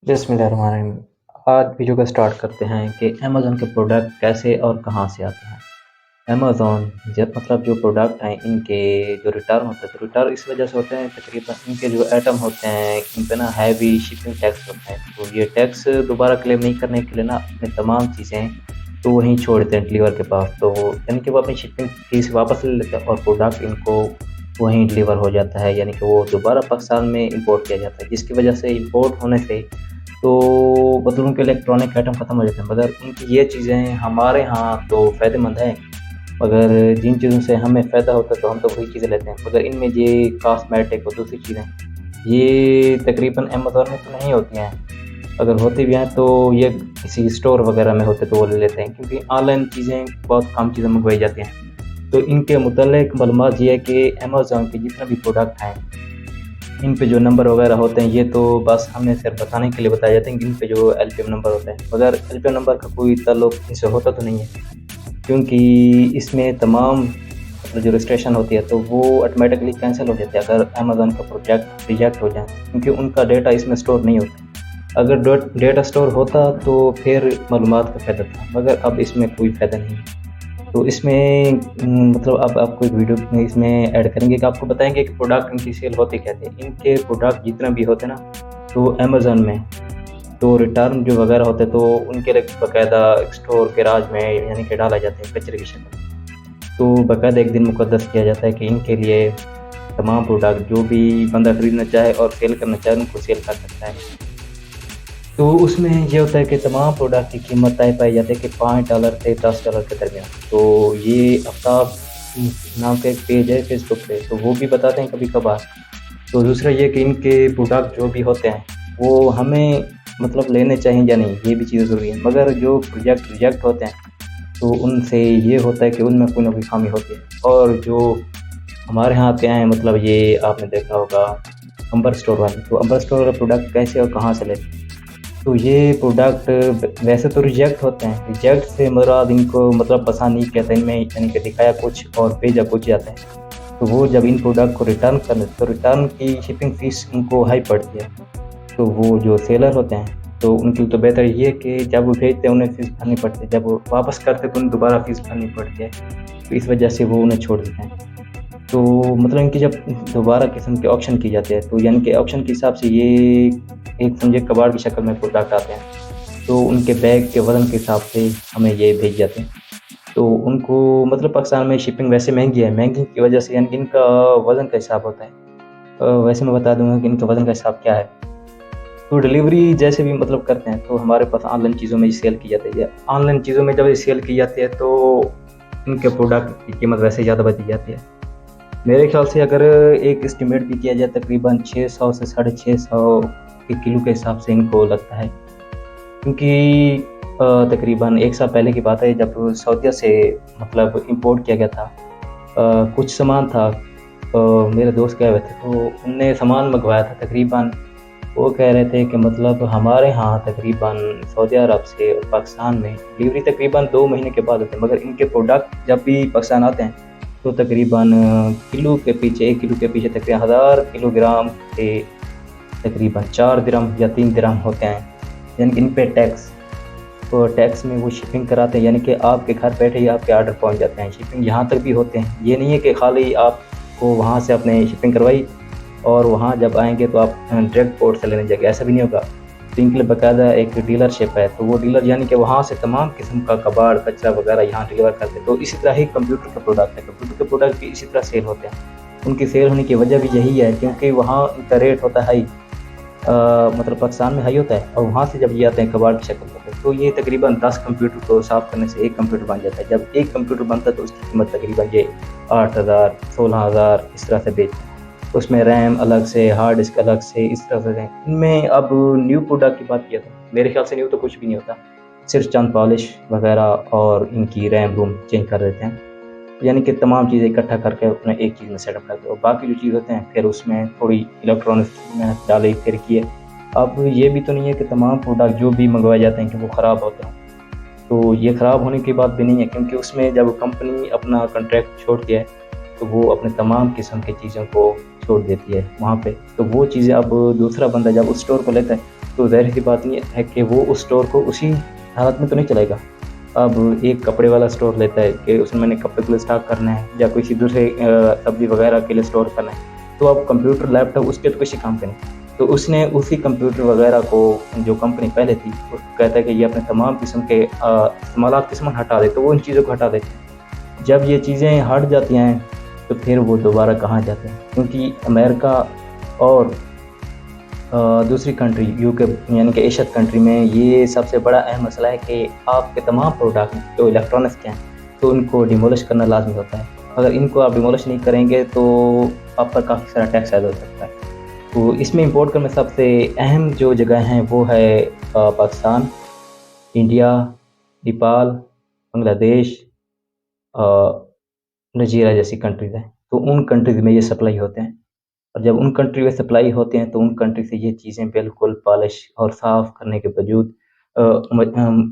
बिस्मिल्लाहिर्रहमानिर्रहीम। आज वीडियो का स्टार्ट करते हैं कि अमेज़न के प्रोडक्ट कैसे और कहाँ से आते हैं। अमेज़न जब जो प्रोडक्ट हैं इनके जो रिटर्न होते हैं तो रिटर्न इस वजह से होते हैं, तकरीबन इनके जो आइटम होते हैं इन पे ना हैवी शिपिंग टैक्स होता है। तो ये टैक्स दोबारा क्लेम नहीं करने के लिए ना अपनी तमाम चीज़ें तो वहीं छोड़ देते हैं डिलीवर के पास। तो यानी कि वो अपनी शिपिंग फ़ीस वापस ले लेते हैं और प्रोडक्ट इनको वहीं डिलीवर हो जाता है, यानी कि वो दोबारा पाकिस्तान में इम्पोर्ट किया जाता है, जिसकी वजह से इम्पोर्ट होने से तो उनके इलेक्ट्रॉनिक आइटम ख़त्म हो जाते हैं। मगर उनकी ये चीज़ें हमारे यहाँ तो फ़ायदेमंद हैं, मगर जिन चीज़ों से हमें फ़ायदा होता है तो हम तो वही चीज़ें लेते हैं। मगर इनमें ये कॉस्मेटिक और दूसरी चीज़ें ये तकरीबन अमेज़न में तो नहीं होती हैं। अगर होती भी हैं तो ये किसी स्टोर वग़ैरह में होते तो वो ले लेते हैं, क्योंकि ऑनलाइन चीज़ें बहुत कम चीज़ें मँगवाई जाती हैं। तो इनके मुतल्लिक़ मालूमात ये है कि अमेज़न के जितने भी प्रोडक्ट हैं इन पे जो नंबर वगैरह होते हैं ये तो बस हमें सिर्फ बताने के लिए बताए जाते हैं कि इन पे जो एलपीएम नंबर होते हैं, मगर एलपीएम नंबर का कोई ताल्लुक इनसे होता तो नहीं है, क्योंकि इसमें तमाम जो रजिस्ट्रेशन होती है तो वो ऑटोमेटिकली कैंसिल हो जाती है अगर अमेज़न का प्रोजेक्ट रिजेक्ट हो जाए, क्योंकि उनका डेटा इसमें स्टोर नहीं होता। अगर डेटा स्टोर होता तो फिर मालूमात का फ़ायदा था, मगर अब इसमें कोई फ़ायदा नहीं है। तो इसमें अब आपको एक वीडियो में इसमें ऐड करेंगे कि आपको बताएँगे कि प्रोडक्ट इनकी सेल होते कैसे हैं। इनके प्रोडक्ट जितना भी होते हैं ना, तो अमेज़न में तो रिटर्न जो वगैरह होते हैं तो उनके लिए बाकायदा स्टोर गैराज में यानी कि डाला जाता है कचरे की शक्ल में। तो बाकायदा एक दिन मुकद्दस किया जाता है कि इनके लिए तमाम प्रोडक्ट जो भी बंदा खरीदना चाहे और सेल करना चाहे उनको सेल कर सकता है। तो उसमें ये होता है कि तमाम प्रोडक्ट की कीमत तय पाई जाती है कि $5 से $10 के दरमियान। तो ये आफ्ताब नाम का एक पेज है फेसबुक पे, तो वो भी बताते हैं कभी-कभार। तो दूसरा ये कि इनके प्रोडक्ट जो भी होते हैं वो हमें लेने चाहिए या नहीं, ये भी चीज़ ज़रूरी है। मगर जो प्रोजेक्ट रिजेक्ट होते हैं तो उनसे ये होता है कि उनमें कोई ना कोई खामी होती है। और जो हमारे यहाँ आते हैं ये आपने देखा होगा अंबर स्टोर वाले, तो अंबर स्टोर वाले प्रोडक्ट कैसे और कहाँ से लेते हैं? तो ये प्रोडक्ट वैसे तो रिजेक्ट होते हैं, रिजेक्ट से मुराद इनको पसंद नहीं किया था इनमें, यानी कि दिखाया कुछ और भेजा कुछ जाता है। तो वो जब इन प्रोडक्ट को रिटर्न करने तो रिटर्न की शिपिंग फ़ीस उनको हाई पड़ती है। तो वो जो सेलर होते हैं तो उनके लिए तो बेहतर ये है कि जब वो भेजते हैं उन्हें फ़ीस भरनी पड़ती है, जब वो वापस करते हैं तो उन्हें दोबारा फ़ीस भरनी पड़ती है। तो इस वजह से वो उन्हें छोड़ देते हैं। तो इनकी जब दोबारा किस्म के ऑक्शन की जाती है तो यानी कि ऑक्शन के हिसाब से ये एक समझे कबाड़ की शक्ल में प्रोडक्ट आते हैं। तो उनके बैग के वज़न के हिसाब से हमें ये भेज जाते हैं। तो उनको पाकिस्तान में शिपिंग वैसे महंगी है, महंगी की वजह से यानी कि इनका वज़न का हिसाब होता है। वैसे मैं बता दूँगा कि इनका वज़न का हिसाब क्या है। तो डिलीवरी जैसे भी करते हैं तो हमारे पास ऑनलाइन चीज़ों में ये सेल की जाती है। ऑनलाइन चीज़ों में जब ये सेल की जाती है तो इनके प्रोडक्ट की कीमत वैसे ज़्यादा बढ़ जाती है। मेरे ख़्याल से अगर एक एस्टिमेट भी किया जाए तकरीबन 600 से 650 के किलो के हिसाब से इनको लगता है, क्योंकि तकरीबन 1 साल पहले की बात है जब सऊदीया से इम्पोर्ट किया गया था। कुछ सामान था, मेरे दोस्त गए हुए थे तो उनने सामान मंगवाया था। तकरीबन वो कह रहे थे कि हमारे यहाँ तकरीबन सऊदी अरब से और पाकिस्तान में डिलीवरी तकरीबन 2 महीने के बाद होते हैं, मगर इनके प्रोडक्ट जब भी पाकिस्तान आते हैं तो तकरीबन 1 किलो के पीछे तकरीबन 1000 किलोग्राम के तकरीबन 4 दिरहम या 3 दिरहम होते हैं, यानी कि इन पे टैक्स। तो टैक्स में वो शिपिंग कराते हैं, यानी कि आपके घर बैठे ही आपके ऑर्डर पहुंच जाते हैं। शिपिंग यहाँ तक भी होते हैं, ये नहीं है कि खाली आपको वहाँ से आपने शिपिंग करवाई और वहाँ जब आएंगे तो आप डायरेक्ट पोर्ट से लेने जाएंगे, ऐसा भी नहीं होगा। तो इनके लिए बाकायदा एक डीलरशिप है, तो वो डीलर यानी कि वहाँ से तमाम किस्म का कबाड़ कचरा वगैरह यहाँ डिलीवर करते हैं। तो इसी तरह ही कंप्यूटर के प्रोडक्ट है, कंप्यूटर के प्रोडक्ट भी इसी तरह सेल होते हैं। उनकी सेल होने की वजह भी यही है क्योंकि वहाँ इनका रेट होता है हाई, पाकिस्तान में हाई होता है और वहाँ से जब ये आते हैं कबाड़ की शक्ल में, तो ये तकरीबन 10 कंप्यूटर को साफ़ करने से एक कंप्यूटर बन जाता है। जब एक कंप्यूटर बनता है तो उसकी कीमत तकरीबन ये 8000 16000 इस तरह से बेचते हैं। तो उसमें रैम अलग से, हार्ड डिस्क अलग से, इस तरह से इनमें। अब न्यू प्रोडक्ट की बात किया तो मेरे ख्याल से न्यू तो कुछ भी नहीं होता, सिर्फ चंद पॉलिश वगैरह और इनकी रैम रोम चेंज कर देते हैं, यानी कि तमाम चीज़ें इकट्ठा करके अपने एक चीज़ में सेटअप करते हैं और बाकी जो चीज़ होते हैं फिर उसमें थोड़ी इलेक्ट्रॉनिक्स में डाली फिर किए। अब ये भी तो नहीं है कि तमाम प्रोडक्ट जो भी मंगवाए जाते हैं कि वो ख़राब होते हैं, तो ये ख़राब होने की बात भी नहीं है, क्योंकि उसमें जब कंपनी अपना कॉन्ट्रैक्ट छोड़ती है तो वो अपने तमाम किस्म की चीज़ों को छोड़ देती है वहाँ पे। तो वो चीज़ें अब दूसरा बंदा जब उस स्टोर को लेता है, तो ज़ाहिर-सी बात ये है कि वो उस स्टोर को उसी हालत में तो नहीं चलाएगा। अब एक कपड़े वाला स्टोर लेता है कि उसमें मैंने कपड़े के लिए स्टॉक करना है या किसी दूसरे सब्ज़ी वगैरह के लिए स्टोर करना है। तो अब कंप्यूटर, लैपटॉप उसके तो किसी काम के नहीं। तो उसने उसी कंप्यूटर वगैरह को, जो कंपनी पहले थी, उसको कहता है कि ये अपने तमाम किस्म के इस्तेमालात के सामान हटा दे, तो वो इन चीज़ों को हटा देते हैं। जब ये चीज़ें हट जाती हैं, तो फिर वो दोबारा कहाँ जाते हैं? क्योंकि अमेरिका और दूसरी कंट्री यूके यानी कि एशियन कंट्री में ये सबसे बड़ा अहम मसला है कि आपके तमाम प्रोडक्ट जो इलेक्ट्रॉनिक्स के हैं, तो उनको डिमोलिश करना लाज़मी होता है। अगर इनको आप डिमोलिश नहीं करेंगे तो आप पर काफ़ी सारा टैक्स ऐड हो सकता है। तो इसमें इम्पोर्ट करने में सबसे अहम जो जगह हैं वो है पाकिस्तान, इंडिया, नेपाल, बांग्लादेश, अ, नाइजीरिया जैसी कंट्रीज़ हैं। तो उन कंट्रीज़ में ये सप्लाई होते हैं। और जब उन कंट्री में सप्लाई होते हैं तो उन कंट्री से ये चीज़ें बिल्कुल पॉलिश और साफ़ करने के बावजूद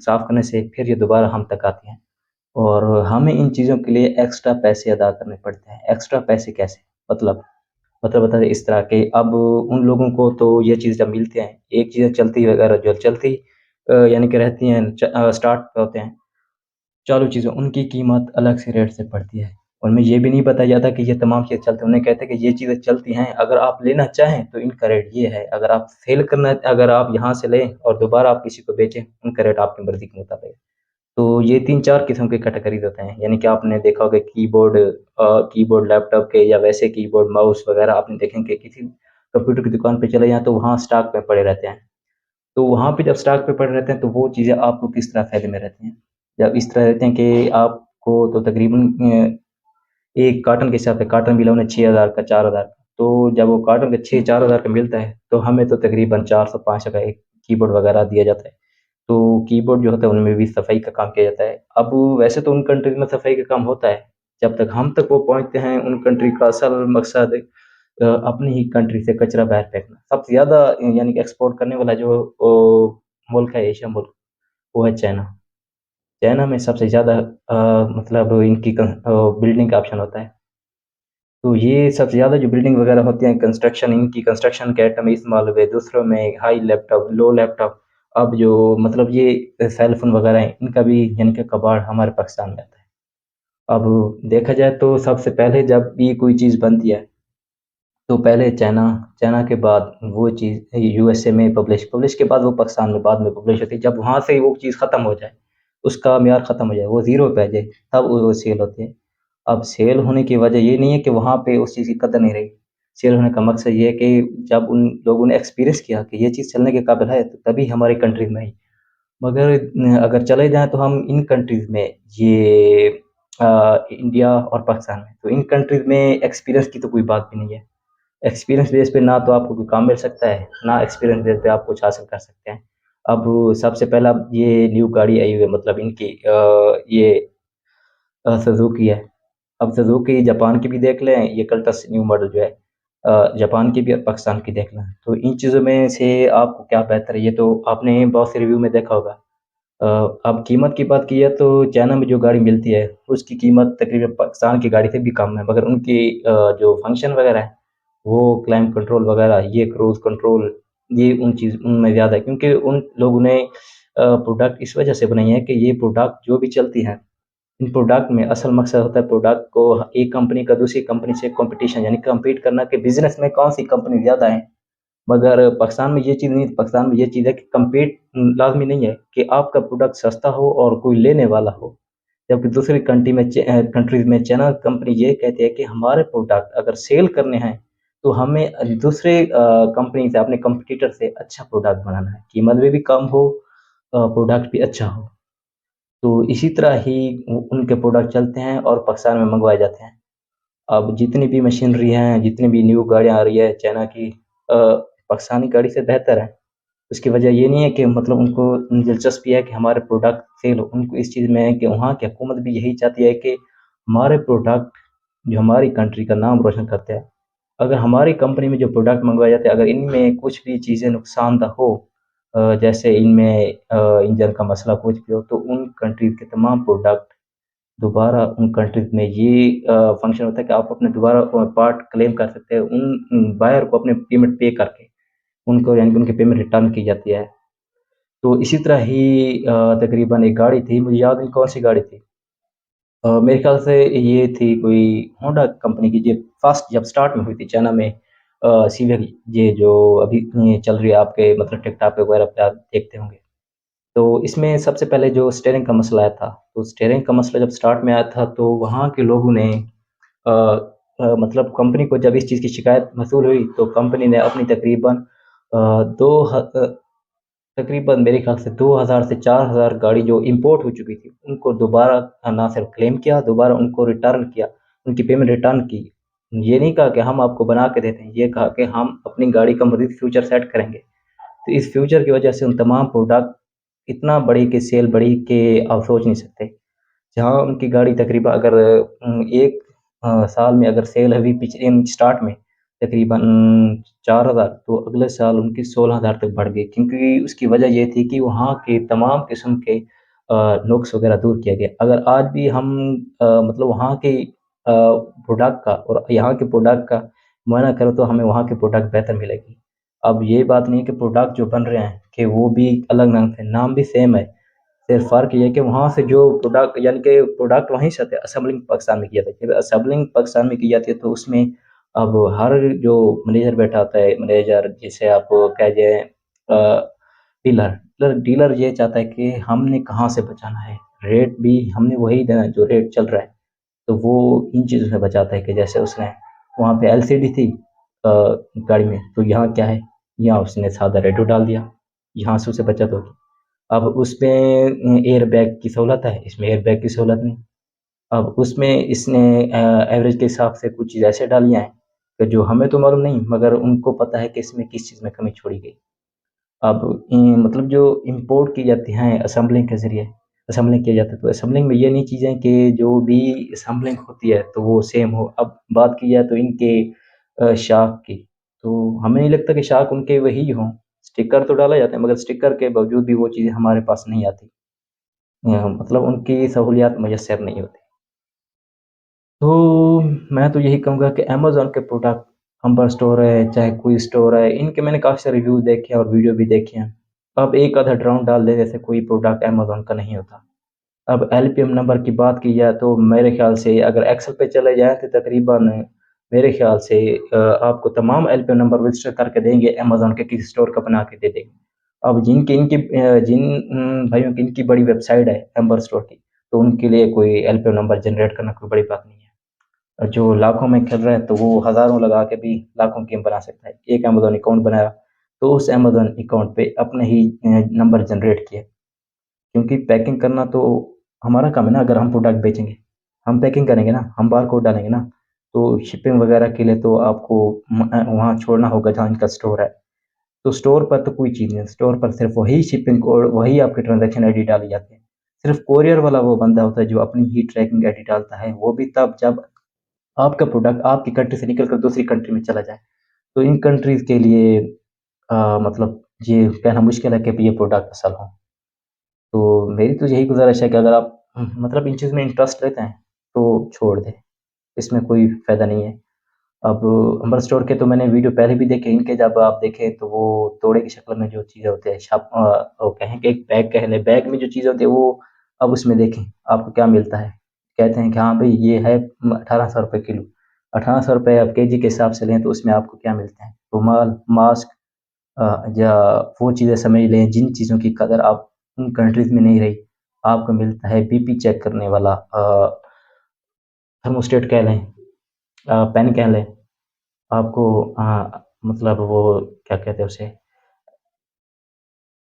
साफ़ करने से फिर ये दोबारा हम तक आती हैं और हमें इन चीज़ों के लिए एक्स्ट्रा पैसे अदा करने पड़ते हैं। एक्स्ट्रा पैसे कैसे? मतलब मतलब बता दें इस तरह के, अब उन लोगों को तो ये चीज़ जब मिलते हैं, एक चीज़ें चलती वगैरह जो चलती यानी कि रहती हैं, स्टार्ट होते हैं चालू चीज़ें, उनकी कीमत अलग से रेट से पड़ती है। उनमें ये भी नहीं बताया जाता कि ये तमाम चीज़ें चलती हैं। उन्हें कहते हैं कि ये चीज़ें चलती हैं, अगर आप लेना चाहें तो इनका रेट ये है, अगर आप यहाँ से लें और दोबारा आप किसी को बेचें, उनका रेट आपकी मर्ज़ी के मुताबिक है। तो ये 3-4 किस्म के कैटेगरीज़ होते हैं, यानी कि आपने देखा होगा कीबोर्ड लैपटॉप के या वैसे कीबोर्ड, माउस वगैरह आपने देखेंगे किसी कंप्यूटर की दुकान पे चले जाएँ तो वहाँ स्टॉक में पड़े रहते हैं। तो वहाँ पे जब स्टॉक पे पड़े रहते हैं तो वो चीज़ें आपको किस तरह फ़ायदे में रहती हैं? जब इस तरह रहते हैं कि आपको तो तकरीबन एक कार्टन के हिसाब से कार्टन मिला उन्हें 6000 का, 4000 का। तो जब वो कार्टन के 6 4000 का मिलता है, तो हमें तो तकरीबन 400-500 का एक कीबोर्ड वगैरह दिया जाता है। तो कीबोर्ड जो होता है उनमें भी सफाई का काम किया जाता है। अब वैसे तो उन कंट्रीज़ में सफाई का काम होता है, जब तक हम तक वो पहुँचते हैं उन कंट्री का असल मकसद अपनी ही कंट्री से कचरा बाहर फेंकना। सबसे ज़्यादा यानी कि एक्सपोर्ट करने वाला जो मुल्क है, एशिया मुल्क, वो है चाइना। चाइना में सबसे ज़्यादा मतलब इनकी बिल्डिंग का ऑप्शन होता है। तो ये सबसे ज़्यादा जो बिल्डिंग वगैरह होती हैं, इनकी कंस्ट्रक्शन के आइटम इस्तेमाल हुए, दूसरों में हाई लैपटॉप, लो लैपटॉप, अब जो मतलब ये सेल फ़ोन वगैरह हैं, इनका भी यानी कि कबाड़ हमारे पाकिस्तान में आता है। अब देखा जाए तो सबसे पहले जब भी कोई चीज़ बनती है, तो पहले चाइना, चाइना के बाद वो चीज़ यूएसए में पब्लिश के बाद वो पाकिस्तान में बाद में पब्लिश होती है। जब वहाँ से वो चीज़ खत्म हो जाए, उसका म्यार खत्म हो जाए, वो ज़ीरो पे आ जाए, तब वो सेल होती है। अब सेल होने की वजह ये नहीं है कि वहाँ पे उस चीज़ की कदर नहीं रही। सेल होने का मकसद ये है कि जब उन लोगों ने एक्सपीरियंस किया कि ये चीज़ चलने के काबिल है, तो तभी हमारी कंट्री में आई। मगर अगर चले जाएँ तो हम इन कंट्रीज़ में, ये इंडिया और पाकिस्तान में, तो इन कंट्रीज़ में एक्सपीरियंस की तो कोई बात भी नहीं है। एक्सपीरियंस बेस पे ना तो आपको कोई काम मिल सकता है, ना एक्सपीरियंस बेस पे आप कुछ हासिल कर सकते हैं। अब सबसे पहला ये न्यू गाड़ी आई हुई है, मतलब इनकी ये सुज़ुकी है। अब सुज़ुकी जापान की भी देख लें, ये कल्टस न्यू मॉडल जो है जापान की भी और पाकिस्तान की देख लें। तो इन चीज़ों में से आपको क्या बेहतर है, ये तो आपने बहुत से रिव्यू में देखा होगा। अ, अब कीमत की बात की है तो चाइना में जो गाड़ी मिलती है, उसकी कीमत तकरीबन पाकिस्तान की गाड़ी से भी कम है, मगर उनकी जो फंक्शन वगैरह है, वो क्लाइमेट कंट्रोल वगैरह, ये क्रूज़ कंट्रोल, ये उनमें ज़्यादा है, क्योंकि उन लोगों ने प्रोडक्ट इस वजह से बनाई है कि ये प्रोडक्ट जो भी चलती हैं, इन प्रोडक्ट में असल मकसद होता है प्रोडक्ट को एक कंपनी का दूसरी कंपनी से कॉम्पिटिशन यानी कम्पीट करना कि बिज़नेस में कौन-सी कंपनी ज़्यादा है। मगर पाकिस्तान में ये चीज़ नहीं, पाकिस्तान में ये चीज़ है कि कम्पीट लाज़मी नहीं है कि आपका प्रोडक्ट सस्ता हो और कोई लेने वाला हो। जबकि दूसरी कंट्रीज़ में चाइना कंपनी ये कहती है कि हमारे प्रोडक्ट अगर सेल करने हैं, तो हमें दूसरे कंपनी से, अपने कॉम्पिटिटर से अच्छा प्रोडक्ट बनाना है। कीमत में भी कम हो, प्रोडक्ट भी अच्छा हो। तो इसी तरह ही उनके प्रोडक्ट चलते हैं और पाकिस्तान में मंगवाए जाते हैं। अब जितनी भी मशीनरी हैं, जितनी भी न्यू गाड़ियाँ आ रही है चाइना की, पाकिस्तानी गाड़ी से बेहतर है। उसकी वजह ये नहीं है कि मतलब उनको दिलचस्पी है कि हमारे प्रोडक्ट सेल हो। उनको इस चीज़ में है कि वहाँ की हुकूमत भी यही चाहती है कि हमारे प्रोडक्ट जो हमारी कंट्री का नाम रोशन करते हैं। अगर हमारी कंपनी में जो प्रोडक्ट मँगवाए जाते हैं, अगर इनमें कुछ भी चीज़ें नुकसानदेह हो, जैसे इनमें इंजन का मसला कुछ भी हो, तो उन कंट्रीज़ के तमाम प्रोडक्ट दोबारा उन कंट्रीज़ में ये फंक्शन होता है कि आप अपने दोबारा पार्ट क्लेम कर सकते हैं उन बायर को अपने पेमेंट पे करके, उनको यानी कि उनकी पेमेंट रिटर्न की जाती है। तो इसी तरह ही तकरीबन एक गाड़ी थी, मुझे याद नहीं कौन-सी गाड़ी थी। मेरे ख़्याल से ये थी कोई होंडा कंपनी की, जो फर्स्ट जब स्टार्ट में हुई थी चाइना में, सीवियर, ये जो अभी ये चल रही है आपके मतलब टिकटॉक वगैरह पे आप देखते होंगे। तो इसमें सबसे पहले जो स्टीयरिंग का मसला आया था, तो स्टीयरिंग का मसला जब स्टार्ट में आया था तो वहाँ के लोगों ने मतलब कंपनी को जब इस चीज़ की शिकायत मौसूल हुई तो कंपनी ने अपनी तकरीबन तकरीबन मेरे ख़्याल से 2000 से 4000 गाड़ी जो इम्पोर्ट हो चुकी थी, उनको दोबारा ना सिर्फ़ क्लेम किया, दोबारा उनको रिटर्न किया, उनकी पेमेंट रिटर्न की। ये नहीं कहा कि हम आपको बना के देते हैं, ये कहा कि हम अपनी गाड़ी का मज़ीद फ्यूचर सेट करेंगे। तो इस फ्यूचर की वजह से उन तमाम प्रोडक्ट इतना बढ़ी कि सेल बढ़ी कि आप सोच नहीं सकते। जहाँ उनकी गाड़ी तकरीबन अगर एक साल में अगर सेल हुई पिछले स्टार्ट में तकरीबन 4000, तो अगले साल उनकी 16000 तक बढ़ गई, क्योंकि उसकी वजह ये थी कि वहाँ के तमाम किस्म के नुक्स वगैरह दूर किया गया। अगर आज भी हम मतलब वहाँ के प्रोडक्ट का और यहाँ के प्रोडक्ट का मुआयना करें तो हमें वहाँ के प्रोडक्ट बेहतर मिलेगी। अब ये बात नहीं है कि प्रोडक्ट जो बन रहे हैं कि वो भी अलग-अलग थे, नाम भी सेम है। सिर्फ़ फ़र्क ये है कि वहाँ से जो प्रोडक्ट यानी कि प्रोडक्ट वहीं से आते हैं, असेंबलिंग पाकिस्तान में किया जाता है। जब असेंबलिंग पाकिस्तान में की जाती है तो उसमें अब हर जो मैनेजर बैठा होता है, मैनेजर जिसे आप कह जाएँ डीलर, डीलर ये चाहता है कि हमने कहाँ से बचाना है, रेट भी हमने वही देना है जो रेट चल रहा है। तो वो इन चीज़ों से बचाता है कि जैसे उसने वहाँ पे एलसीडी थी गाड़ी में, तो यहाँ क्या है, यहाँ उसने सादा रेडियो डाल दिया, यहाँ से उसे बचत होगी। अब उसमें एयरबैग की सहूलत है, इसमें एयरबैग की सहूलत नहीं। अब उसमें इसने एवरेज के हिसाब से कुछ चीज़ ऐसे डालियाँ हैं, कि जो हमें तो मालूम नहीं मगर उनको पता है कि इसमें किस चीज़ में कमी छोड़ी गई। अब मतलब जो इम्पोर्ट की जाती हैं असेंबलिंग के ज़रिए, असेंबलिंग किया जाता है, तो असेंबलिंग में ये नहीं चीज़ें कि जो भी असेंबलिंग होती है तो वो सेम हो। अब बात की जाए तो इनके शार्क की, तो हमें नहीं लगता कि शार्क उनके वही हों। स्टिकर तो डाला जाता है मगर स्टिकर के बावजूद भी वो चीज़ें हमारे पास नहीं आती। मतलब उनकी सहूलियत मुयस्सर नहीं होती। तो मैं तो यही कहूँगा कि अमेज़न के प्रोडक्ट, हम्बल स्टोर है, चाहे कोई स्टोर है, इनके मैंने काफ़ी सारे रिव्यू देखे हैं और वीडियो भी देखे हैं। अब एक आधा ड्रोन डाल दें जैसे कोई प्रोडक्ट अमेज़न का नहीं होता। अब एलपीएम नंबर की बात की जाए तो मेरे ख़्याल से अगर एक्सेल पे चले जाएँ तो तकरीबन मेरे ख़्याल से आपको तमाम एलपीएम नंबर रजिस्टर करके देंगे, अमेज़न के किसी स्टोर का बना के दे देंगे। अब जिन भाइयों की इनकी बड़ी वेबसाइट है एम्बर स्टोर की, तो उनके लिए कोई एलपीएम नंबर जनरेट करना कोई बड़ी बात नहीं है। और जो लाखों में खेल रहे हैं तो वो हज़ारों लगा के भी लाखों की बना सकता है। एक अमेज़न अकाउंट बनाया, तो उस अमेज़न अकाउंट पे अपने ही नंबर जनरेट किए। क्योंकि पैकिंग करना तो हमारा काम है ना, अगर हम प्रोडक्ट बेचेंगे, हम पैकिंग करेंगे ना, हम बारकोड डालेंगे ना, तो शिपिंग वगैरह के लिए तो आपको वहाँ छोड़ना होगा जहाँ इनका स्टोर है। तो स्टोर पर तो कोई चीज़ नहीं है, स्टोर पर सिर्फ़ वही शिपिंग कोड, वही आपकी ट्रांज़ैक्शन आईडी डाली जाती है। सिर्फ़ कोरियर वाला वो बंदा होता है जो अपनी ही ट्रैकिंग आईडी डालता है, वो भी तब जब आपका प्रोडक्ट आपकी कंट्री से निकल कर दूसरी कंट्री में चला जाए। तो इन कंट्रीज़ के लिए मतलब ये कहना मुश्किल है कि ये प्रोडक्ट असल हो। तो मेरी तो यही गुज़ारिश है कि अगर आप मतलब इन चीज़ में इंटरेस्ट लेते हैं, तो छोड़ दें, इसमें कोई फ़ायदा नहीं है। अब अंबर स्टोर के तो मैंने वीडियो पहले भी देखे, इनके जब आप देखें तो वो तोड़े की शक्ल में जो चीज़ें होती हैं वो कहें कि एक बैग कह लें, बैग में जो चीज़ें होती है वो अब उसमें देखें आपको क्या मिलता है। कहते हैं कि हाँ, भई ये है ₹1800 किलो, ₹1800 आप केजी के हिसाब से लें तो उसमें आपको क्या मिलता है? रुमाल, मास्क, या वो चीज़ें समझ लें जिन चीज़ों की कदर आप उन कंट्रीज़ में नहीं रही। आपको मिलता है बीपी चेक करने वाला थर्मोस्टेट कह लें, पेन कह लें, आपको मतलब वो क्या कहते हैं उसे,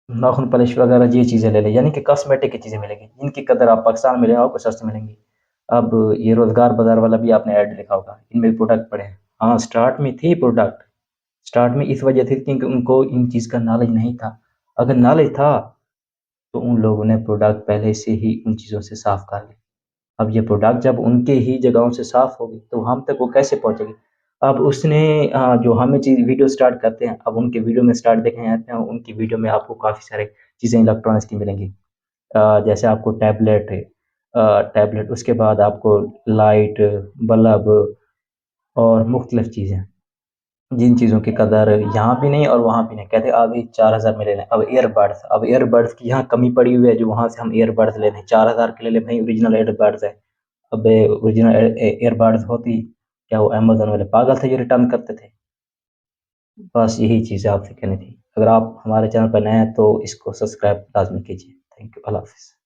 नाख़ून पॉलिश वगैरह ये चीज़ें ले लें, यानी कि कॉस्मेटिक की चीज़ें मिलेंगी, जिनकी कदर आप पाकिस्तान में लें आपको सस्ती मिलेंगी। अब ये रोज़गार बाज़ार वाला भी आपने ऐड देखा होगा, इनमें भी प्रोडक्ट पड़े हैं। हाँ, स्टार्ट में थे प्रोडक्ट, स्टार्ट में इस वजह से क्योंकि उनको इन चीज़ का नॉलेज नहीं था। अगर नॉलेज था, तो उन लोगों ने प्रोडक्ट पहले से ही उन चीज़ों से साफ़ कर ली। अब ये प्रोडक्ट जब उनके ही जगहों से साफ़ होगी, तो हम तक वो कैसे पहुँचेगी? अब उसने जो हमें चीज़ वीडियो स्टार्ट करते हैं, अब उनके वीडियो में स्टार्ट देखने आते हैं, उनकी वीडियो में आपको काफ़ी सारे चीज़ें इलेक्ट्रॉनिक्स की मिलेंगी। जैसे आपको टैबलेट है, टैबलेट, उसके बाद आपको लाइट, बल्ब और मुख्तलिफ चीज़ें, जिन चीज़ों की कदर यहाँ भी नहीं और वहाँ भी नहीं। कहते अभी 4000 में ले लें। अब ईयरबड्स की यहाँ कमी पड़ी हुई है, जो वहाँ से हम ईयरबड्स ले लें, 4000 के ले लें भाई, ओरिजिनल ईयरबड्स है। अब ओरिजिनल ईयरबड्स होती, क्या वो अमेज़न वाले पागल थे जो रिटर्न करते थे? बस यही चीज़ें आपसे कहनी थी। अगर आप हमारे चैनल पर नए हैं तो इसको सब्सक्राइब लाज़मी कीजिए। Thank you. अल्लाह हाफ़िज़।